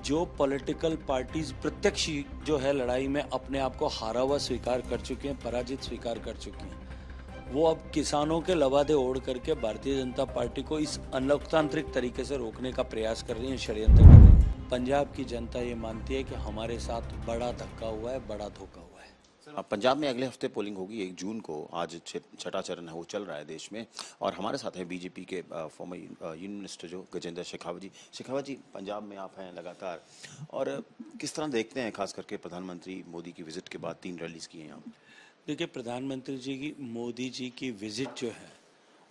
जो political parties प्रत्यक्ष जो है लड़ाई में अपने आप को हारा हुआ स्वीकार कर चुके हैं, पराजित स्वीकार कर चुके हैं, वो अब किसानों के लवादे ओढ़ करके भारतीय जनता पार्टी को इस अलोकतांत्रिक तरीके से रोकने का प्रयास कर रही है, षड्यंत्र कर रही है। पंजाब की जनता ये मानती है कि हमारे साथ बड़ा धक्का हुआ है, बड़ा धोखा हुआ है। पंजाब में अगले हफ्ते पोलिंग होगी 1 जून को। आज छठा चरण है वो चल रहा है देश में, और हमारे साथ है बीजेपी के फॉर्मर यूनियन मिनिस्टर जो गजेंद्र शेखावत जी। शेखावत जी, पंजाब में आप हैं लगातार, और किस तरह देखते हैं खास करके प्रधानमंत्री मोदी की विजिट के बाद 3 रैलीज की हैं आप? देखिए, प्रधानमंत्री जी की, मोदी जी की विजिट जो है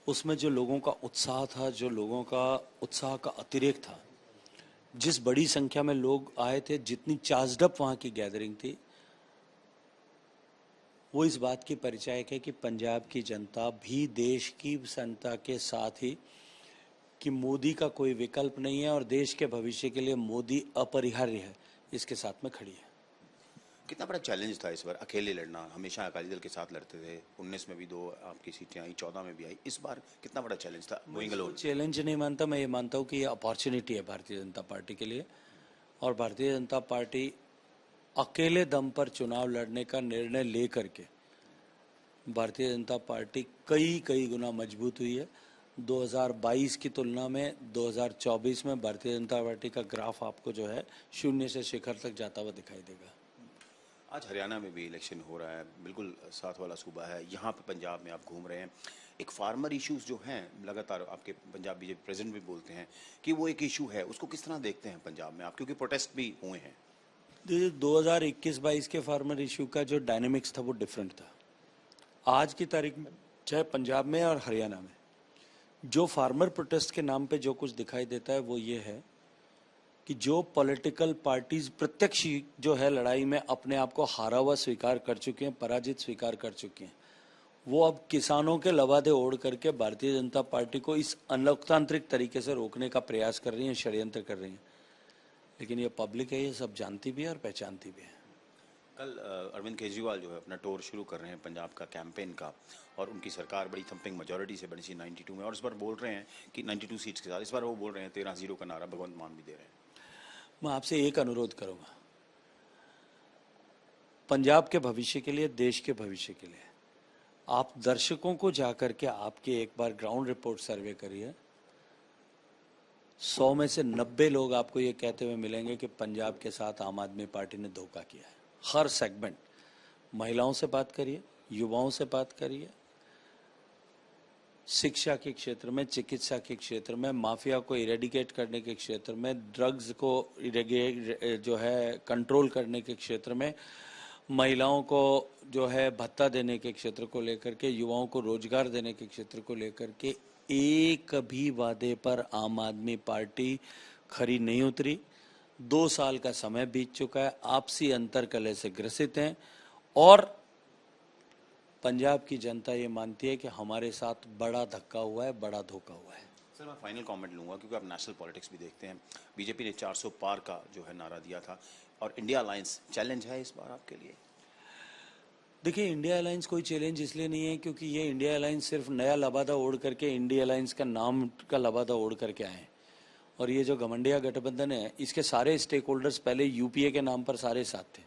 उसमें जो लोगों का उत्साह था, जो लोगों का उत्साह का अतिरेक था, जिस बड़ी संख्या में लोग आए थे, जितनी चार्जडअप वहाँ की गैदरिंग थी, वो इस बात की परिचायक है कि पंजाब की जनता भी देश की जनता के साथ ही कि मोदी का कोई विकल्प नहीं है और देश के भविष्य के लिए मोदी अपरिहार्य है, इसके साथ में खड़ी है। कितना बड़ा चैलेंज था इस बार अकेले लड़ना? हमेशा अकाली दल के साथ लड़ते थे, 19 में भी 2 आपकी सीटें आई, 14 में भी आई। इस बार कितना बड़ा चैलेंज था? चैलेंज नहीं मानता, मैं ये मानता हूँ कि ये अपॉर्चुनिटी है भारतीय जनता पार्टी के लिए, और भारतीय जनता पार्टी अकेले दम पर चुनाव लड़ने का निर्णय ले करके भारतीय जनता पार्टी कई गुना मजबूत हुई है। 2022 की तुलना में 2024 में भारतीय जनता पार्टी का ग्राफ आपको जो है 0 से शिखर तक जाता हुआ दिखाई देगा। आज हरियाणा में भी इलेक्शन हो रहा है, बिल्कुल साथ वाला सूबा है। यहाँ पे पंजाब में आप घूम रहे हैं, एक फार्मर इश्यूज जो हैं लगातार आपके पंजाब बीजेपी प्रेसिडेंट भी बोलते हैं कि वो एक इशू है, उसको किस तरह देखते हैं पंजाब में आप, क्योंकि प्रोटेस्ट भी हुए हैं? 2021-22 के फार्मर इशू का जो डायनेमिक्स था वो डिफरेंट था। आज की तारीख में चाहे पंजाब में और हरियाणा में जो फार्मर प्रोटेस्ट के नाम पे जो कुछ दिखाई देता है वो ये है कि जो पॉलिटिकल पार्टीज प्रत्यक्ष जो है लड़ाई में अपने आप को हारा हुआ स्वीकार कर चुके हैं, पराजित स्वीकार कर चुके हैं, वो अब किसानों के लवादे ओढ़ करके भारतीय जनता पार्टी को इस अलोकतांत्रिक तरीके से रोकने का प्रयास कर रही हैं, षड्यंत्र कर रही हैं। लेकिन ये पब्लिक है, ये सब जानती भी है और पहचानती भी है। कल अरविंद केजरीवाल जो है अपना टूर शुरू कर रहे हैं पंजाब का कैंपेन का, और उनकी सरकार बड़ी थंपिंग मेजोरिटी से बनी थी 92 में, और इस बार बोल रहे हैं कि 92 सीट्स के साथ इस बार वो बोल रहे हैं 13-0 का नारा भगवंत मान भी दे रहे हैं। मैं आपसे एक अनुरोध करूंगा, पंजाब के भविष्य के लिए, देश के भविष्य के लिए आप दर्शकों को जाकर के आपके एक बार ग्राउंड रिपोर्ट सर्वे करिए। 100 में से 90 लोग आपको ये कहते हुए मिलेंगे कि पंजाब के साथ आम आदमी पार्टी ने धोखा किया है। हर सेगमेंट, महिलाओं से बात करिए, युवाओं से बात करिए, शिक्षा के क्षेत्र में, चिकित्सा के क्षेत्र में, माफिया को इरेडिकेट करने के क्षेत्र में, ड्रग्स को जो है कंट्रोल करने के क्षेत्र में, महिलाओं को जो है भत्ता देने के क्षेत्र को लेकर के, युवाओं को रोजगार देने के क्षेत्र को लेकर के एक भी वादे पर आम आदमी पार्टी खरी नहीं उतरी। 2 साल का समय बीत चुका है, आपसी अंतर्कलह से ग्रसित हैं, और पंजाब की जनता ये मानती है कि हमारे साथ बड़ा धक्का हुआ है, बड़ा धोखा हुआ है। सर, मैं फाइनल कमेंट लूंगा क्योंकि आप नेशनल पॉलिटिक्स भी देखते हैं। बीजेपी ने 400 पार का जो है नारा दिया था, और इंडिया अलायंस चैलेंज है इस बार आपके लिए? देखिए, इंडिया अलायंस कोई चैलेंज इसलिए नहीं है क्योंकि ये इंडिया अलायंस सिर्फ नया लबादा ओढ़ करके इंडिया अलायंस का नाम का लबादा ओढ़ करके आए हैं, और ये जो घमंडिया गठबंधन है इसके सारे स्टेक होल्डर्स पहले यूपीए के नाम पर सारे साथ थे,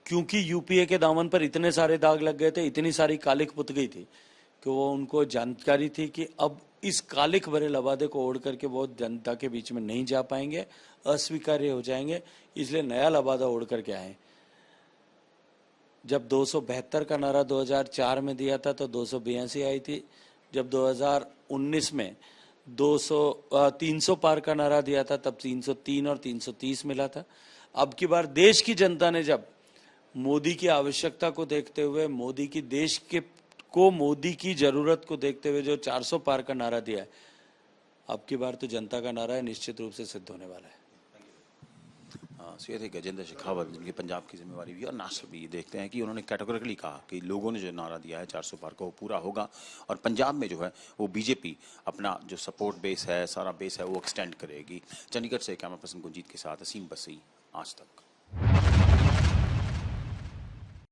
क्योंकि यूपीए के दामन पर इतने सारे दाग लग गए थे, इतनी सारी कालिक पुत गई थी कि वो उनको जानकारी थी कि अब इस कालिक भरे लबादे को ओढ़ करके वो जनता के बीच में नहीं जा पाएंगे, अस्वीकार्य हो जाएंगे, इसलिए नया लबादा ओढ़ करके आए। जब 272 का नारा 2004 में दिया था तो 282 आई थी। जब 2019 में 300 पार का नारा दिया था तब 303 और 330 मिला था। अब की बार देश की जनता ने जब मोदी की आवश्यकता को देखते हुए, मोदी की देश के को मोदी की जरूरत को देखते हुए जो 400 पार का नारा दिया है, अब की बार तो जनता का नारा है, निश्चित रूप से सिद्ध होने वाला है। ये थे गजेंद्र शेखावत, जिनकी पंजाब की जिम्मेवारी भी और नेशनल भी। देखते हैं कि उन्होंने कैटेगोरिकली कहा कि लोगों ने जो नारा दिया है 400 पार का वो पूरा होगा, और पंजाब में जो है वो बीजेपी अपना जो सपोर्ट बेस है, सारा बेस है, वो एक्सटेंड करेगी। चंडीगढ़ से कैमरा पर्सन गुंजीत के साथ असीम बसी, आज तक।